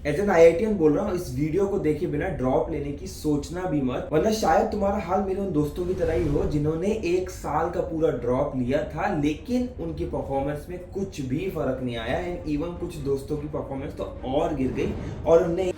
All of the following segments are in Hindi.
एज एन आईआईटीएन बोल रहा हूँ, इस वीडियो को देखे बिना ड्रॉप लेने की सोचना भी मत, वरना शायद तुम्हारा हाल मेरे उन दोस्तों की तरह ही हो जिन्होंने एक साल का पूरा ड्रॉप लिया था, लेकिन उनकी परफॉर्मेंस में कुछ भी फर्क नहीं आया। एंड इवन कुछ दोस्तों की परफॉर्मेंस तो और गिर गई और उन्हें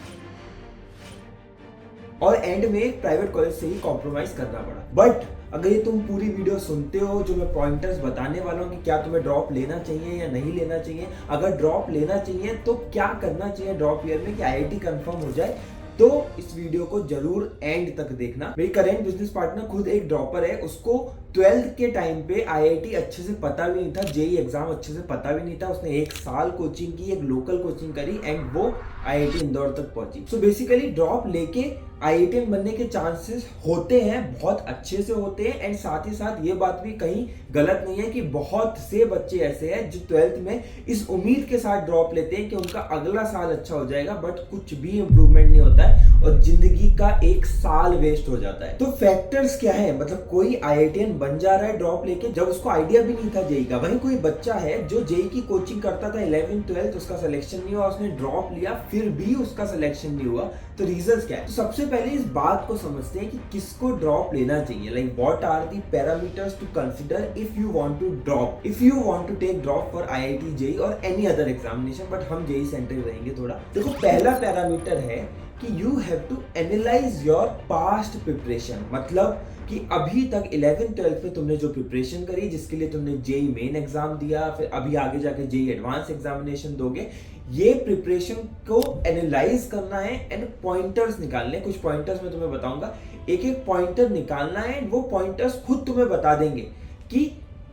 और एंड में एक प्राइवेट कॉलेज से ही कॉम्प्रोमाइज करना पड़ा। बट अगर ये तुम पूरी वीडियो सुनते हो, जो मैं पॉइंटर्स बताने वाला हूँ कि क्या तुम्हें ड्रॉप लेना चाहिए या नहीं लेना चाहिए, अगर ड्रॉप लेना चाहिए तो क्या करना चाहिए ड्रॉप ईयर में कि आईआईटी कंफर्म हो जाए, तो इस वीडियो को जरूर एंड तक देखना। मेरी करेंट बिजनेस पार्टनर खुद एक ड्रॉपर है, उसको 12th के टाइम पे आईआईटी अच्छे से पता भी नहीं था, जेई एग्जाम अच्छे से पता भी नहीं था। उसने एक साल कोचिंग की, एक लोकल कोचिंग करी एंड वो आईआईटी इंदौर तक पहुंची। सो बेसिकली ड्रॉप लेके आईआईटीएन बनने के चांसेस होते हैं, बहुत अच्छे से होते हैं। एंड साथ ही साथ ये बात भी कहीं गलत नहीं है कि बहुत से बच्चे ऐसे हैं जो 12th में इस उम्मीद के साथ ड्रॉप लेते हैं कि उनका अगला साल अच्छा हो जाएगा, बट कुछ भी इंप्रूवमेंट नहीं होता है और जिंदगी का एक साल वेस्ट हो जाता है। तो फैक्टर्स क्या है, मतलब कोई आईआईटीएन बन जा रहा है ड्रॉप लेके जब उसको आइडिया भी नहीं था जेई का। वहीं कोई बच्चा है जो जेई की कोचिंग करता था 11th 12th, उसका सिलेक्शन नहीं हुआ, उसने ड्रॉप लिया फिर भी उसका सिलेक्शन नहीं हुआ। तो रीजंस क्या है? तो सबसे पहले इस बात को समझते हैं कि किसको ड्रॉप लेना चाहिए। Like what are the parameters to consider if you want to drop, if you want to take drop for IIT JEE और एनी अदर एग्जामिनेशन, बट हम जेई सेंटर रहेंगे थोड़ा। देखो, पहला पैरामीटर है कि you have to analyse your past preparation. मतलब कि अभी तक 11th 12th में तुमने जो प्रिपरेशन करी, जिसके लिए तुमने जेई मेन एग्जाम दिया, फिर अभी आगे जाके जेई एडवांस एग्जामिनेशन दोगे, ये प्रिपरेशन को एनालाइज करना है एंड पॉइंटर्स निकालने। कुछ पॉइंटर्स मैं तुम्हें बताऊंगा, एक एक पॉइंटर निकालना है। वो पॉइंटर्स खुद तुम्हें बता देंगे कि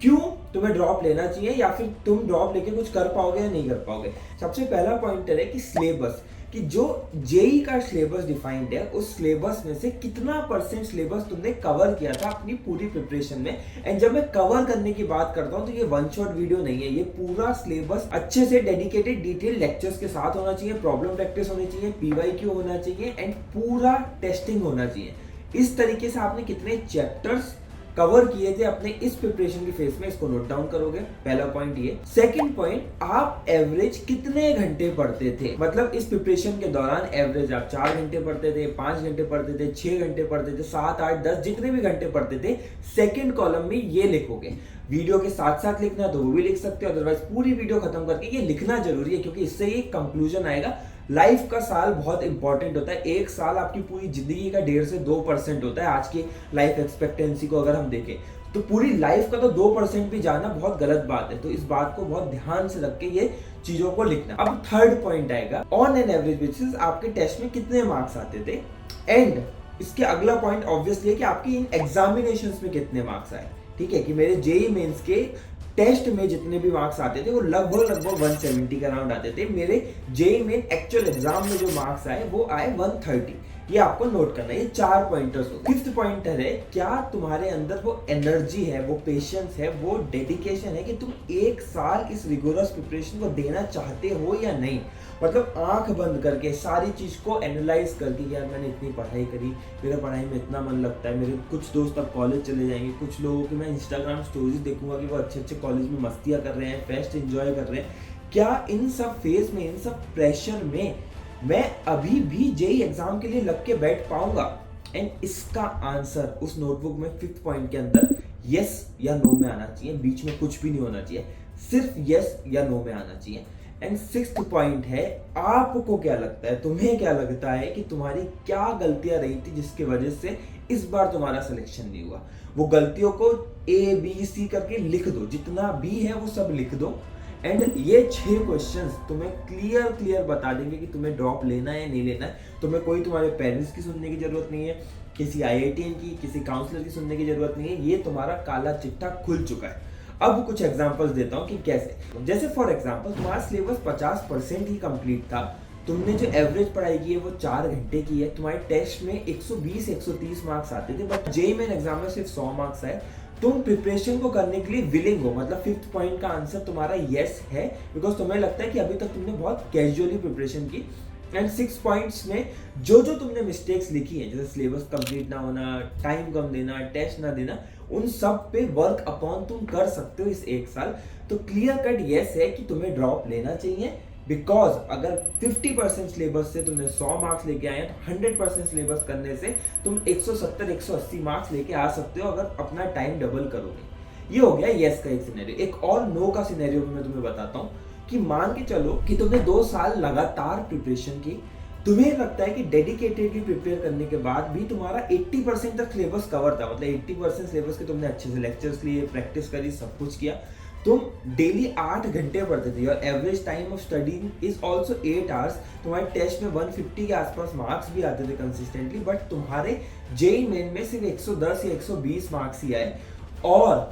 क्यों तुम्हें ड्रॉप लेना चाहिए या फिर तुम ड्रॉप लेके कुछ कर पाओगे या नहीं कर पाओगे। सबसे पहला पॉइंटर है कि सिलेबस, कि जो जेई का सिलेबस डिफाइंड है उस सिलेबस में से कितना परसेंट सिलेबस तुमने कवर किया था अपनी पूरी प्रिपरेशन में। एंड जब मैं कवर करने की बात करता हूं तो ये वन शॉट वीडियो नहीं है, ये पूरा सिलेबस अच्छे से डेडिकेटेड डिटेल लेक्चर्स के साथ होना चाहिए, प्रॉब्लम प्रैक्टिस होनी चाहिए, पीवाईक्यू होना चाहिए एंड पूरा टेस्टिंग होना चाहिए। इस तरीके से आपने कितने चैप्टर्स कवर किए थे अपने इस प्रिपरेशन की फेज में, इसको नोट डाउन करोगे। पहला पॉइंट ये। सेकंड पॉइंट, आप एवरेज कितने घंटे पढ़ते थे। मतलब इस प्रिपरेशन के दौरान एवरेज आप 4 घंटे पढ़ते थे, 5 घंटे पढ़ते थे, 6 घंटे पढ़ते थे, 7 8 10 जितने भी घंटे पढ़ते थे, सेकंड कॉलम में ये लिखोगे। वीडियो के साथ साथ लिखना तो वो भी लिख सकते हो, अदरवाइज पूरी वीडियो खत्म करके ये लिखना जरूरी है, क्योंकि इससे ये कंक्लूजन आएगा। लाइफ का साल बहुत इंपॉर्टेंट होता है। एक साल आपकी पूरी जिंदगी का 1.5 से 2% होता है आज की लाइफ एक्सपेक्टेंसी को अगर हम देखें, तो पूरी लाइफ का तो 2% भी जाना बहुत गलत बात है। तो इस बात को बहुत ध्यान से रख के ये चीजों को लिखना। अब थर्ड पॉइंट आएगा, ऑन एन एवरेज बेसिस आपके टेस्ट में कितने मार्क्स आते थे। एंड इसके अगला पॉइंट ऑब्वियसली है कि आपकी इन एग्जामिनेशंस में कितने मार्क्स आए। ठीक है, कि मेरे जेई मेंस के टेस्ट में जितने भी मार्क्स आते थे वो लगभग 170 के अराउंड आते थे। मेरे जेई मेन एक्चुअल एग्जाम में जो मार्क्स आए वो आए 130। ये आपको नोट करना है। ये 4 पॉइंटर्स हो। फिफ्थ पॉइंटर है, क्या तुम्हारे अंदर वो एनर्जी है, वो पेशेंस है, वो डेडिकेशन है कि तुम एक साल इस रिगोरस प्रिपरेशन को देना चाहते हो या नहीं। मतलब आंख बंद करके सारी चीज को एनालाइज करके, यार मैंने इतनी पढ़ाई करी, मेरा पढ़ाई में इतना मन लगता है, मेरे कुछ दोस्त अब कॉलेज चले जाएंगे, कुछ लोगों की मैं इंस्टाग्राम स्टोरीज देखूंगा कि वो अच्छे अच्छे कॉलेज में मस्तियां कर रहे हैं, फेस्ट एंजॉय कर रहे हैं। क्या इन सब फेज में, इन सब प्रेशर में मैं अभी भी जेई एग्जाम के लिए लग के बैठ पाऊंगा? एंड इसका आंसर उस नोटबुक में फिफ्थ पॉइंट के अंदर यस या नो में आना चाहिए, बीच में कुछ भी नहीं होना चाहिए, सिर्फ यस या नो में आना चाहिए। एंड सिक्स्थ पॉइंट है, आपको क्या लगता है, तुम्हें क्या लगता है कि तुम्हारी क्या गलतियां रही थी जिसकी वजह से इस बार तुम्हारा सिलेक्शन नहीं हुआ। वो गलतियों को ABC करके लिख दो, जितना भी है वो सब लिख दो। एंड ये 6 क्वेश्चंस तुम्हें क्लियर बता देंगे कि तुम्हें ड्रॉप लेना है नहीं लेना है। तुम्हें कोई तुम्हारे पेरेंट्स की सुनने की जरूरत नहीं है, किसी आईआईटीएन की, किसी काउंसलर की सुनने की जरूरत नहीं है। ये तुम्हारा काला चिट्ठा खुल चुका है। अब कुछ एग्जांपल्स देता हूं कि कैसे। जैसे फॉर एग्जांपल तुम्हारा सिलेबस 50% ही कंप्लीट था, तुमने जो एवरेज पढ़ाई की है वो 4 घंटे की है, तुम्हारे टेस्ट में 120-130 मार्क्स आते थे, बट जेईई मेन एग्जाम में सिर्फ 100 मार्क्स आए। तुम प्रिपरेशन को करने के लिए विलिंग हो, मतलब फिफ्थ पॉइंट का आंसर तुम्हारा यस है, बिकॉज तुम्हें लगता है कि अभी तक तुमने बहुत कैजुअली प्रिपरेशन की। एंड 6 पॉइंट्स में जो तुमने मिस्टेक्स लिखी हैं, जैसे सिलेबस कंप्लीट ना होना, टाइम कम देना, टेस्ट ना देना, उन सब पे वर्क अपॉन तुम कर सकते हो इस एक साल। तो क्लियर कट यस है कि तुम्हें ड्रॉप लेना चाहिए बिकॉज अगर 50% सिलेबस से तुमने 100 मार्क्स लेके आए हैं तो 100% सिलेबस करने से तुम 170-180 मार्क्स लेके आ सकते हो अगर अपना टाइम डबल करोगे। ये हो गया यस का एक सिनेरियो। एक और नो का सिनेरियो भी मैं तुम्हें बताता हूँ कि मान के चलो कि तुमने 2 साल लगातार प्रिपरेशन की, तुम्हें लगता है कि डेडिकेटेडली प्रिपेयर करने के बाद भी तुम्हारा 80% तक सिलेबस कवर था, मतलब 80% सिलेबस के तुमने अच्छे से लेक्चर्स लिए, प्रैक्टिस करी, सब कुछ किया, तुम डेली 8 घंटे पढ़ते थे और average time of studying is also 8 hours. तुम्हारे टेस्ट में 150 के आसपास मार्क्स भी आते थे कंसिस्टेंटली, बट तुम्हारे जेई मेन में सिर्फ 110 या 120 मार्क्स ही आए और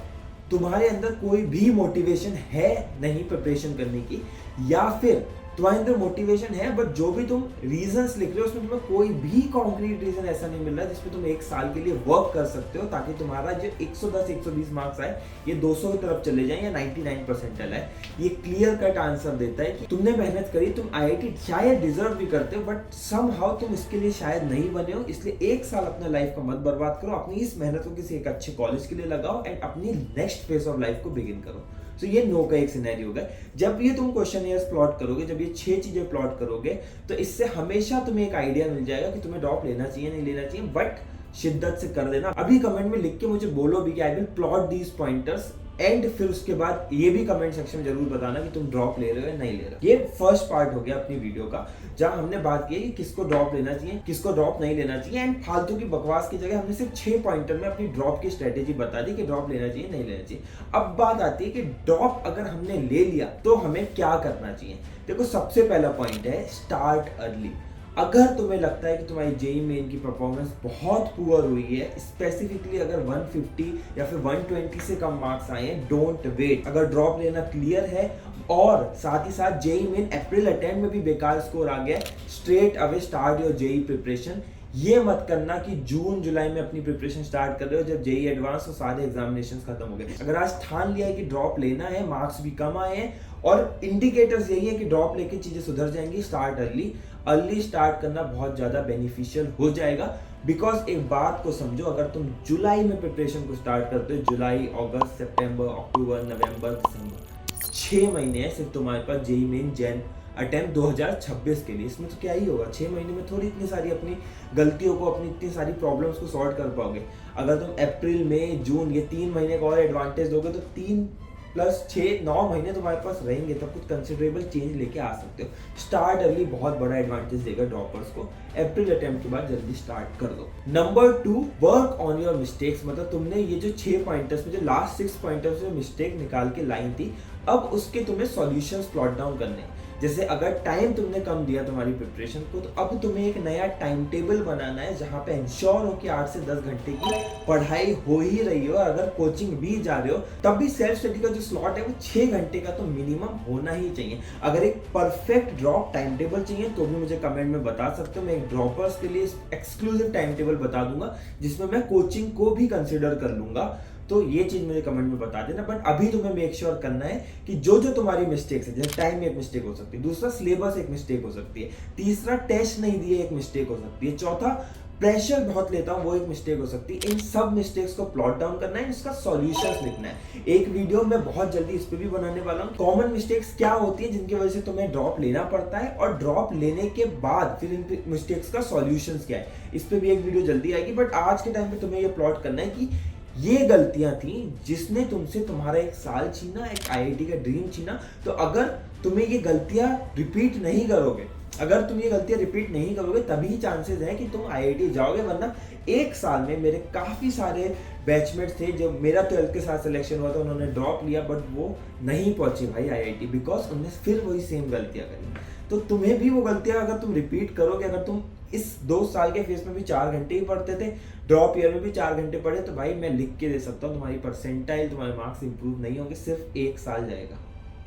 तुम्हारे अंदर कोई भी मोटिवेशन है नहीं प्रिपरेशन करने की, या फिर तुम्हारे अंदर मोटिवेशन है बट जो भी तुम रीजंस लिख रहे हो उसमें तुम्हें कोई भी कॉन्क्रीट रीजन ऐसा नहीं मिल रहा जिसमें तुम एक साल के लिए वर्क कर सकते हो ताकि तुम्हारा जो 110-120 मार्क्स आए ये 200 की तरफ चले जाए या 99 परसेंटाइल आए। ये क्लियर कट आंसर देता है कि तुमने मेहनत करी, तुम आईआईटी शायद डिजर्व भी करते हो बट समहाउ तुम इसके लिए शायद नहीं बने हो। इसलिए एक साल अपना लाइफ का मत बर्बाद करो, अपनी इस मेहनत को किसी एक अच्छे कॉलेज के लिए लगाओ एंड अपनी नेक्स्ट फेज ऑफ लाइफ को बिगिन करो। तो ये नो का एक सिनेरियो होगा। जब ये तुम क्वेश्चन प्लॉट करोगे, जब ये 6 चीजें प्लॉट करोगे तो इससे हमेशा तुम्हें एक आइडिया मिल जाएगा कि तुम्हें ड्रॉप लेना चाहिए नहीं लेना चाहिए, बट शिद्दत से कर देना। अभी कमेंट में लिख के मुझे बोलो भी कि I will plot these pointers and फिर उसके बाद ये भी कमेंट सेक्शन में जरूर बताना कि तुम ड्रॉप ले रहे हो या नहीं ले रहे हो। ये फर्स्ट पार्ट हो गया अपनी वीडियो का जहां हमने बात की कि किसको ड्रॉप लेना चाहिए, किसको ड्रॉप नहीं लेना चाहिए एंड फालतू की बकवास की जगह हमने सिर्फ 6 पॉइंटर में अपनी ड्रॉप की स्ट्रेटेजी बता दी कि ड्रॉप लेना चाहिए नहीं लेना चाहिए। अब बात आती है कि ड्रॉप अगर हमने ले लिया तो हमें क्या करना चाहिए। देखो सबसे पहला पॉइंट है स्टार्ट अर्ली। अगर तुम्हें लगता है कि तुम्हारी जेई मेन की परफॉर्मेंस बहुत पुअर हुई है, स्पेसिफिकली अगर 150 या फिर 120 से कम मार्क्स आए हैं, डोंट वेट। अगर ड्रॉप लेना क्लियर है और साथ ही साथ जेई मेन अप्रैल अटेम्प्ट में भी बेकार स्कोर आ गया, straight away start your JEE preparation. ये मत करना कि जून जुलाई में अपनी प्रिपरेशन स्टार्ट कर रहे हो जब जेई एडवांस और सारे एग्जामिनेशन खत्म हो गए। अगर आज ठान लिया है कि ड्रॉप लेना है, मार्क्स भी कम आए हैं और इंडिकेटर्स यही है कि ड्रॉप लेके चीजें सुधर जाएंगी, स्टार्ट अर्ली। अर्ली स्टार्ट करना बहुत ज्यादा बेनिफिशियल हो जाएगा। बिकॉज एक बात को समझो, अगर तुम जुलाई में प्रिपरेशन को स्टार्ट करते हो, जुलाई, अगस्त, सितंबर, अक्टूबर, नवंबर, दिसंबर, 6 महीने हैं सिर्फ तुम्हारे पास जेई मेन जैन अटेम्प्ट 2026 के लिए। इसमें तो क्या ही होगा, 6 महीने में थोड़ी इतनी सारी अपनी गलतियों को, अपनी इतनी सारी प्रॉब्लम्स को सॉल्व कर पाओगे। अगर तुम अप्रैल, मई, जून ये 3 महीने का और एडवांटेज दोगे तो 3 + 6 9 महीने तुम्हारे पास रहेंगे, तब कुछ कंसिडरेबल चेंज लेके आ सकते हो। स्टार्ट अर्ली बहुत बड़ा एडवांटेज देगा ड्रॉपर्स को। अप्रैल अटेम्प्ट के बाद जल्दी स्टार्ट कर दो। Number 2, work on your mistakes. मतलब तुमने ये जो 6 पॉइंटर्स में जो लास्ट 6 पॉइंटर्स में मिस्टेक निकाल के लाइन थी, अब उसके तुम्हें सॉल्यूशंस प्लॉट डाउन करने। जैसे अगर टाइम तुमने कम दिया तुम्हारी प्रिपरेशन को, तो अब तुम्हें एक नया टाइम टेबल बनाना है जहां पे इंश्योर हो कि 8 से 10 घंटे की पढ़ाई हो ही रही हो। अगर कोचिंग भी जा रहे हो तब भी सेल्फ स्टडी का जो स्लॉट है वो 6 घंटे का तो मिनिमम होना ही चाहिए। अगर एक परफेक्ट ड्रॉप टाइम टेबल चाहिए तो भी मुझे कमेंट में बता सकते हो। मैं एक ड्रॉपर्स के लिए एक्सक्लूसिव टाइम टेबल बता दूंगा जिसमें मैं कोचिंग को भी कंसिडर कर लूंगा। तो ये चीज मुझे कमेंट में बता देना। बट अभी तुम्हें मेक श्योर करना है कि जो जो तुम्हारी मिस्टेक्स है, जैसे टाइम में एक मिस्टेक हो सकती है, दूसरा सिलेबस एक मिस्टेक हो सकती है, तीसरा टेस्ट नहीं दिए एक मिस्टेक हो सकती है, चौथा प्रेशर बहुत लेता हूं वो एक मिस्टेक हो सकती है। इन सब मिस्टेक्स को प्लॉट डाउन करना है, इसका सॉल्यूशंस लिखना है। एक वीडियो मैं बहुत जल्दी इस पे भी बनाने वाला हूं, कॉमन मिस्टेक्स क्या होती है जिनकी वजह से तुम्हें ड्रॉप लेना पड़ता है और ड्रॉप लेने के बाद फिर इन मिस्टेक्स का सॉल्यूशंस क्या है, इस पे भी एक वीडियो जल्दी आएगी। बट आज के टाइम पे तुम्हें ये प्लॉट करना है कि ये गलतियां थी जिसने तुमसे तुम्हारा एक साल छीना, एक आईआईटी का ड्रीम छीना। तो अगर तुम्हें ये गलतियां रिपीट नहीं करोगे, अगर तुम ये गलतियां रिपीट नहीं करोगे तभी चांसेस हैं कि तुम आईआईटी जाओगे। वरना एक साल में मेरे काफी सारे बैचमेट्स थे, जब मेरा 12th के साथ सिलेक्शन हुआ था उन्होंने ड्रॉप लिया बट वो नहीं पहुंचे भाई आईआईटी, बिकॉज उन्होंने फिर वही सेम गलतियां करी। तो तुम्हें भी वो गलतियां अगर तुम रिपीट करोगे, अगर तुम इस 2 साल के फेस में भी 4 घंटे ही पढ़ते थे, ड्रॉप ईयर में भी 4 घंटे पढ़े, तो भाई मैं लिख के दे सकता हूँ तुम्हारी परसेंटाइल, तुम्हारे मार्क्स इंप्रूव नहीं होंगे, सिर्फ 1 साल जाएगा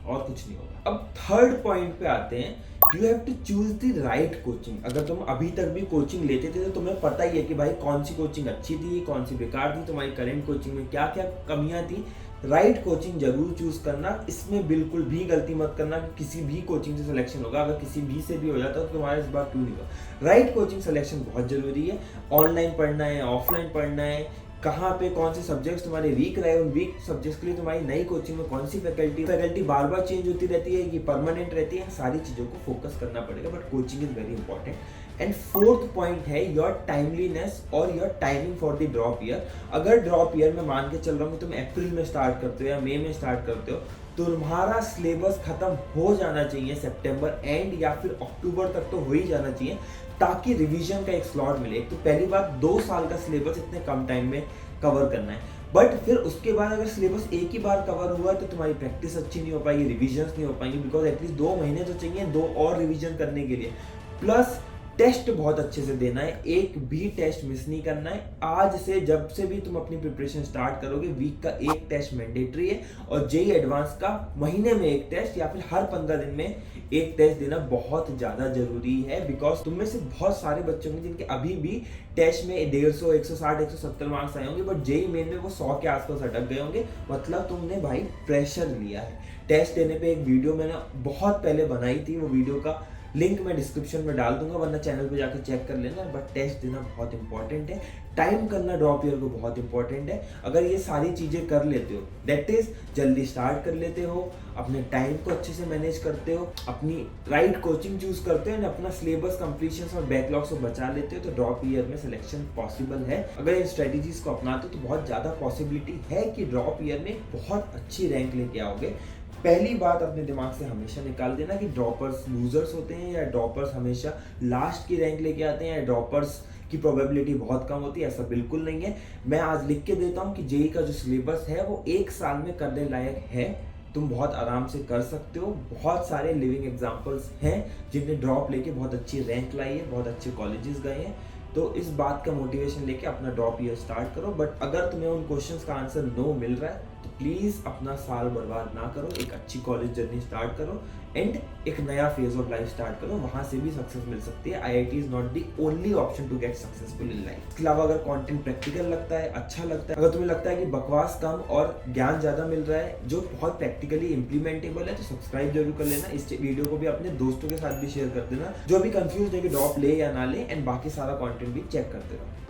और कुछ नहीं होगा। अब थर्ड पॉइंट पे आते हैं, you have to choose the right coaching. अगर तुम अभी तक भी कोचिंग लेते थे तो तुम्हें पता ही है कि भाई कौन सी कोचिंग अच्छी थी, कौन सी बेकार थी, तुम्हारी करंट कोचिंग में क्या क्या कमियां थी। राइट कोचिंग जरूर चूज करना, इसमें बिल्कुल भी गलती मत करना कि किसी भी कोचिंग से सिलेक्शन होगा, अगर किसी भी से भी हो जाता तो तुम्हारे इस बार क्यों नहीं होगा। राइट कोचिंग सिलेक्शन बहुत जरूरी है। ऑनलाइन पढ़ना है, ऑफलाइन पढ़ना है, कहाँ पे कौन से सब्जेक्ट्स तुम्हारे वीक रहे, उन वीक सब्जेक्ट्स के लिए तुम्हारी नई कोचिंग में कौन सी फैकल्टी बार बार चेंज होती रहती है, ये परमानेंट रहती है, सारी चीज़ों को फोकस करना पड़ेगा, but coaching is very important. And fourth point है योर टाइमलीनेस और your timing for the drop year. अगर ड्रॉप ईयर में मान के चल रहा हूँ तुम अप्रैल में स्टार्ट करते हो या मई में स्टार्ट करते हो, तो तुम्हारा सिलेबस खत्म हो जाना चाहिए सितंबर एंड या फिर अक्टूबर तक तो हो ही जाना चाहिए, ताकि रिवीजन का एक स्लॉट मिले। एक तो पहली बात 2 साल का सिलेबस इतने कम टाइम में कवर करना है, बट फिर उसके बाद अगर सिलेबस एक ही बार कवर हुआ तो तुम्हारी प्रैक्टिस अच्छी नहीं हो पाएगी, रिविजन्स नहीं हो पाएंगी, बिकॉज एटलीस्ट 2 महीने तो चाहिए 2 और रिविजन करने के लिए। प्लस टेस्ट बहुत अच्छे से देना है, एक भी टेस्ट मिस नहीं करना है। आज से जब से भी तुम अपनी प्रिपरेशन स्टार्ट करोगे, वीक का एक टेस्ट मैंडेटरी है, और जेईई एडवांस का महीने में एक टेस्ट या फिर हर 15 दिन में एक टेस्ट देना बहुत ज़्यादा जरूरी है। बिकॉज तुम में से बहुत सारे बच्चे होंगे जिनके अभी भी टेस्ट में 150, 160, 170 मार्क्स आए होंगे, बट जेईई मेन में वो 100 के आसपास अटक गए होंगे। मतलब तुमने भाई प्रेशर लिया है। टेस्ट देने पे एक वीडियो मैंने बहुत पहले बनाई थी, वो वीडियो का लिंक मैं डिस्क्रिप्शन में डाल दूंगा, वरना चैनल पे जाकर चेक कर लेना। बट टेस्ट देना बहुत इंपॉर्टेंट है, टाइम करना ड्रॉप ईयर को बहुत इंपॉर्टेंट है। अगर ये सारी चीज़ें कर लेते हो, दैट इज जल्दी स्टार्ट कर लेते हो, अपने टाइम को अच्छे से मैनेज करते हो, अपनी राइट कोचिंग चूज करते हो, एंड अपना सिलेबस कंप्लीशन और बैकलॉग्स को बचा लेते हो, तो ड्रॉप ईयर में सिलेक्शन पॉसिबल है। अगर इन स्ट्रेटेजीज को अपनाते हो तो बहुत ज़्यादा पॉसिबिलिटी है कि ड्रॉप ईयर में बहुत अच्छी रैंक लेके आओगे। पहली बात अपने दिमाग से हमेशा निकाल देना कि ड्रॉपर्स लूजर्स होते हैं या ड्रॉपर्स हमेशा लास्ट की रैंक लेके आते हैं या ड्रॉपर्स की प्रोबेबिलिटी बहुत कम होती है। ऐसा बिल्कुल नहीं है। मैं आज लिख के देता हूँ कि जेईई का जो सिलेबस है वो 1 साल में करने लायक है, तुम बहुत आराम से कर सकते हो। बहुत सारे लिविंग एग्जाम्पल्स हैं जिनने ड्रॉप लेके बहुत अच्छी रैंक लाई है, बहुत अच्छे कॉलेजेस गए हैं। तो इस बात का मोटिवेशन लेके अपना ड्रॉप ईयर स्टार्ट करो। बट अगर तुम्हें उन क्वेश्चंस का आंसर नो मिल रहा है तो प्लीज़ अपना साल बर्बाद ना करो, एक अच्छी कॉलेज जर्नी स्टार्ट करो एंड एक नया फेज ऑफ लाइफ स्टार्ट करो, वहाँ से भी सक्सेस मिल सकती है। IIT is not the only option to get successful in life. इसके अलावा अगर कंटेंट प्रैक्टिकल लगता है, अच्छा लगता है, अगर तुम्हें लगता है कि बकवास कम और ज्ञान ज़्यादा मिल रहा है जो बहुत प्रैक्टिकली इंप्लीमेंटेबल है, तो सब्सक्राइब जरूर कर लेना। इस वीडियो को भी अपने दोस्तों के साथ भी शेयर कर देना जो भी कंफ्यूज है कि ड्रॉप ले या ना ले, एंड बाकी सारा कॉन्टेंट भी चेक करते रहो।